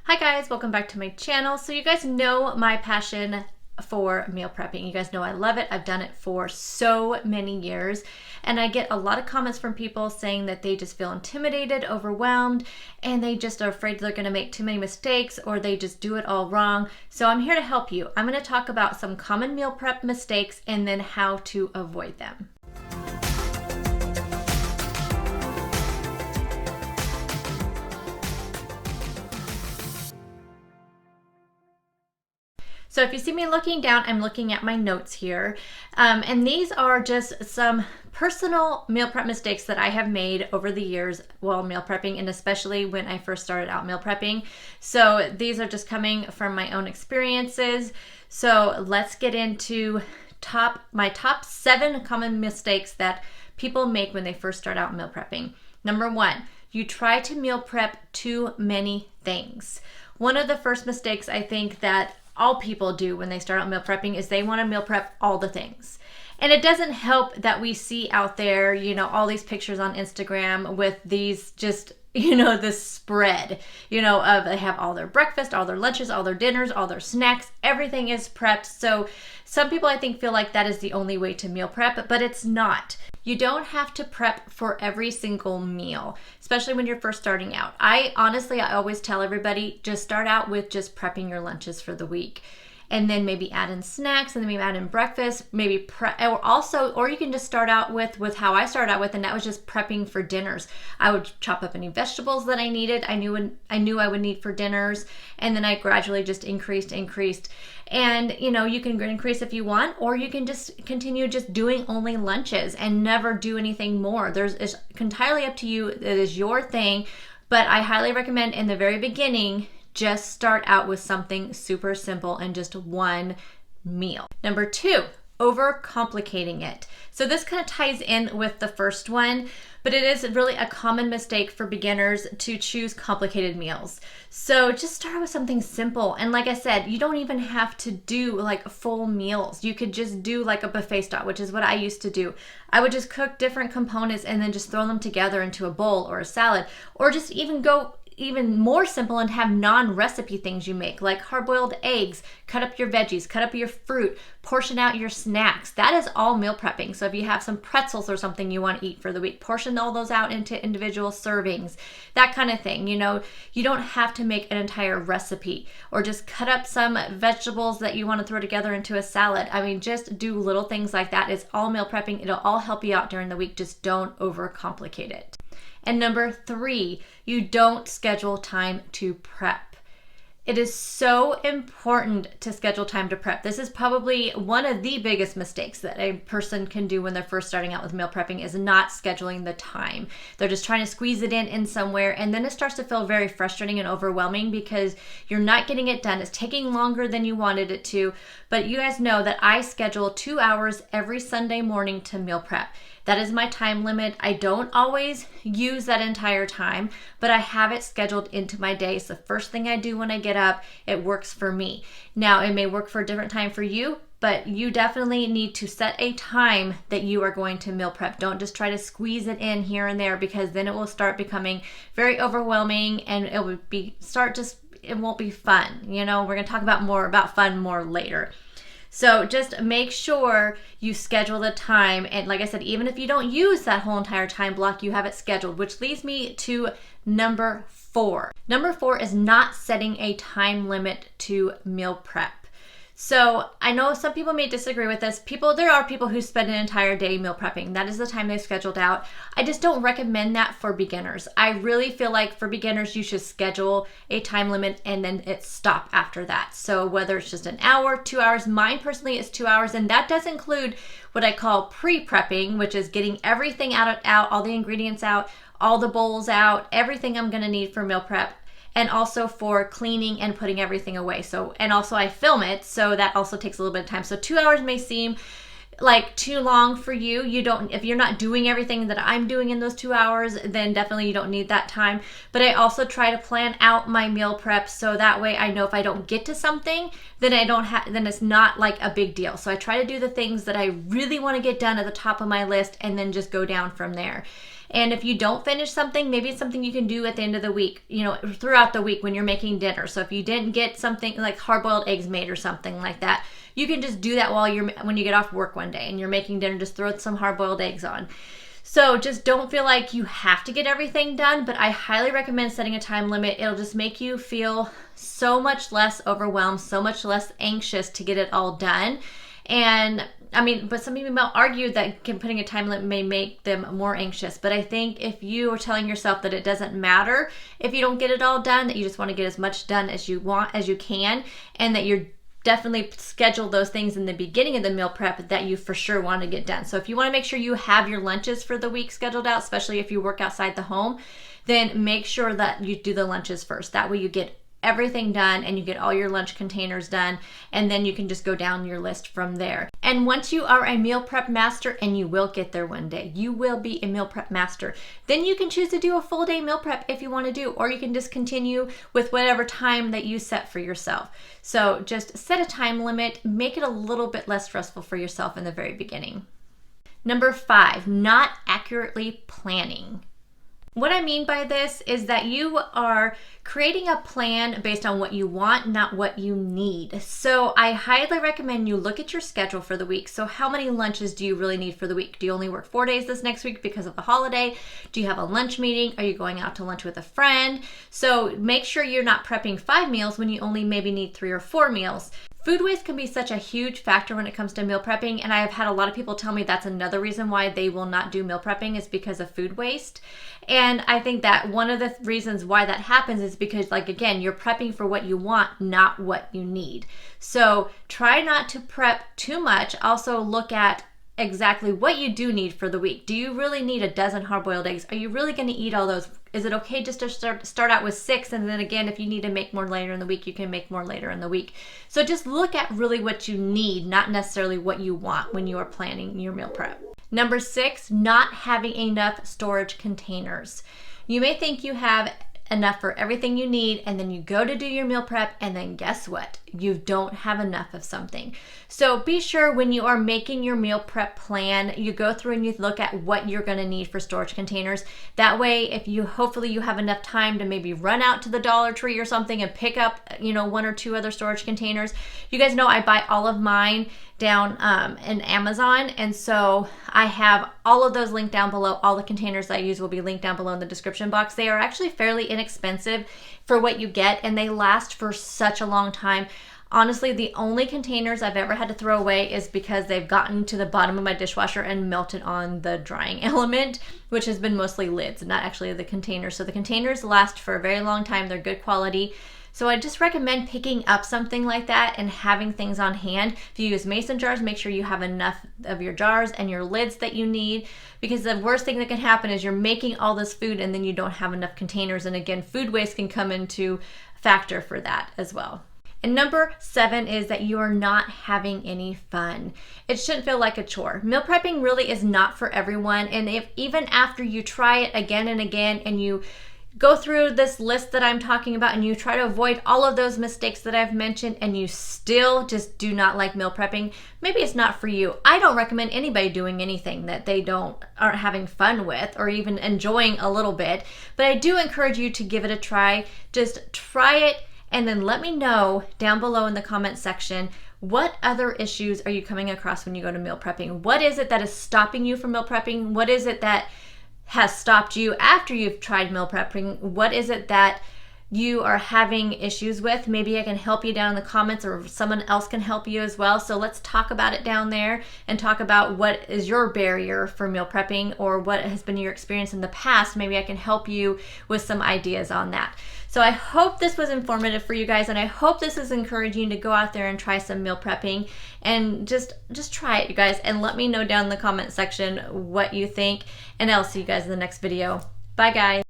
Hi guys, welcome back to my channel. So you guys know my passion for meal prepping. You guys know I love it. I've done it for so many years, and I get a lot of comments from people saying that they just feel intimidated, overwhelmed, and they just are afraid they're going to make too many mistakes or they just do it all wrong. So I'm here to help you. I'm going to talk about some common meal prep mistakes and then how to avoid them. So if you see me looking down, I'm looking at my notes here. And these are just some personal meal prep mistakes that I have made over the years while meal prepping, and especially when I first started out meal prepping. So these are just coming from my own experiences. So let's get into my top 7 common mistakes that people make when they first start out meal prepping. Number 1, you try to meal prep too many things. One of the first mistakes I think that all people do when they start out meal prepping is they want to meal prep all the things. And it doesn't help that we see out there, all these pictures on Instagram with these just, this spread, of they have all their breakfast, all their lunches, all their dinners, all their snacks, everything is prepped. So some people I think feel like that is the only way to meal prep, but it's not. You don't have to prep for every single meal, especially when you're first starting out. I always tell everybody, just start out with just prepping your lunches for the week. And then maybe add in snacks, and then maybe add in breakfast, or you can just start out with how I started out with, and that was just prepping for dinners. I would chop up any vegetables that I needed, I knew I would need for dinners, and then I gradually just increased. And you can increase if you want, or you can just continue just doing only lunches and never do anything more. It's entirely up to you. It is your thing, but I highly recommend in the very beginning, just start out with something super simple and just one meal. Number 2, overcomplicating it. So this kind of ties in with the first one, but it is really a common mistake for beginners to choose complicated meals. So just start with something simple. And like I said, you don't even have to do like full meals. You could just do like a buffet style, which is what I used to do. I would just cook different components and then just throw them together into a bowl or a salad, or just even go even more simple and have non-recipe things you make, like hard-boiled eggs, cut up your veggies, cut up your fruit, portion out your snacks. That is all meal prepping. So if you have some pretzels or something you want to eat for the week, portion all those out into individual servings, that kind of thing. You don't have to make an entire recipe, or just cut up some vegetables that you want to throw together into a salad. Just do little things like that. It's all meal prepping. It'll all help you out during the week. Just don't overcomplicate it. And number 3, you don't schedule time to prep. It is so important to schedule time to prep. This is probably one of the biggest mistakes that a person can do when they're first starting out with meal prepping, is not scheduling the time. They're just trying to squeeze it in somewhere, and then it starts to feel very frustrating and overwhelming because you're not getting it done. It's taking longer than you wanted it to. But you guys know that I schedule 2 hours every Sunday morning to meal prep. That is my time limit. I don't always use that entire time, but I have it scheduled into my day. It's the first thing I do when I get up. It works for me. Now, it may work for a different time for you, but you definitely need to set a time that you are going to meal prep. Don't just try to squeeze it in here and there, because then it will start becoming very overwhelming, and it won't be fun. We're going to talk about fun more later. So just make sure you schedule the time. And like I said, even if you don't use that whole entire time block, you have it scheduled, which leads me to number 4. Number 4 is not setting a time limit to meal prep. So I know some people may disagree with this. There are people who spend an entire day meal prepping. That is the time they've scheduled out. I just don't recommend that for beginners. I really feel like for beginners, you should schedule a time limit and then stop after that. So whether it's just an hour, 2 hours, mine personally is 2 hours, and that does include what I call pre-prepping, which is getting everything out, all the ingredients out, all the bowls out, everything I'm gonna need for meal prep, and also for cleaning and putting everything away. And also I film it, so that also takes a little bit of time. So 2 hours may seem like too long for you. If you're not doing everything that I'm doing in those 2 hours, then definitely you don't need that time. But I also try to plan out my meal prep, so that way I know if I don't get to something, then it's not like a big deal. So I try to do the things that I really want to get done at the top of my list, and then just go down from there. And if you don't finish something, maybe it's something you can do at the end of the week, you know, throughout the week when you're making dinner. So if you didn't get something like hard-boiled eggs made or something like that, you can just do that when you get off work one day and you're making dinner, just throw some hard-boiled eggs on. So just don't feel like you have to get everything done, but I highly recommend setting a time limit. It'll just make you feel so much less overwhelmed, so much less anxious to get it all done. And I mean, but some people might argue that putting a time limit may make them more anxious. But I think if you are telling yourself that it doesn't matter if you don't get it all done, that you just want to get as much done as you want, as you can, and that you're definitely schedule those things in the beginning of the meal prep that you for sure want to get done. So if you want to make sure you have your lunches for the week scheduled out, especially if you work outside the home, then make sure that you do the lunches first. That way you get everything done and you get all your lunch containers done, and then you can just go down your list from there. And once you are a meal prep master, and you will get there one day, you will be a meal prep master, then you can choose to do a full day meal prep if you want to do, or you can just continue with whatever time that you set for yourself. So just set a time limit, make it a little bit less stressful for yourself in the very beginning. Number 5, not accurately planning. What I mean by this is that you are creating a plan based on what you want, not what you need. So I highly recommend you look at your schedule for the week. So how many lunches do you really need for the week? Do you only work 4 days this next week because of the holiday? Do you have a lunch meeting? Are you going out to lunch with a friend? So make sure you're not prepping 5 meals when you only maybe need 3 or 4 meals. Food waste can be such a huge factor when it comes to meal prepping, and I have had a lot of people tell me that's another reason why they will not do meal prepping is because of food waste. And I think that one of the reasons why that happens is because, like, again, you're prepping for what you want, not what you need. So try not to prep too much. Also look at exactly what you do need for the week. Do you really need a dozen hard-boiled eggs? Are you really going to eat all those? Is it okay just to start out with 6, and then again, if you need to make more later in the week, you can make more later in the week. So just look at really what you need, not necessarily what you want when you are planning your meal prep. Number 6, not having enough storage containers. You may think you have enough for everything you need, and then you go to do your meal prep, and then guess what? You don't have enough of something. So be sure when you are making your meal prep plan, you go through and you look at what you're going to need for storage containers. That way, if you hopefully you have enough time to maybe run out to the Dollar Tree or something and pick up, 1 or 2 other storage containers. You guys know I buy all of mine down in Amazon, and so I have all of those linked down below. All the containers I use will be linked down below in the description box. They are actually fairly inexpensive for what you get, and they last for such a long time. Honestly, the only containers I've ever had to throw away is because they've gotten to the bottom of my dishwasher and melted on the drying element, which has been mostly lids, not actually the containers. So the containers last for a very long time. They're good quality. So I just recommend picking up something like that and having things on hand. If you use mason jars, make sure you have enough of your jars and your lids that you need, because the worst thing that can happen is you're making all this food and then you don't have enough containers. And again, food waste can come into factor for that as well. And number 7 is that you are not having any fun. It shouldn't feel like a chore. Meal prepping really is not for everyone. And if even after you try it again and again and you go through this list that I'm talking about and you try to avoid all of those mistakes that I've mentioned and you still just do not like meal prepping, maybe it's not for you. I don't recommend anybody doing anything that they aren't having fun with or even enjoying a little bit, but I do encourage you to give it a try. Just try it and then let me know down below in the comment section, what other issues are you coming across when you go to meal prepping? What is it that is stopping you from meal prepping? What is it that has stopped you after you've tried meal prepping? What is it that you are having issues with? Maybe I can help you down in the comments, or someone else can help you as well. So let's talk about it down there and talk about what is your barrier for meal prepping or what has been your experience in the past. Maybe I can help you with some ideas on that. So I hope this was informative for you guys, and I hope this is encouraging you to go out there and try some meal prepping and just try it, you guys, and let me know down in the comment section what you think, and I'll see you guys in the next video. Bye, guys.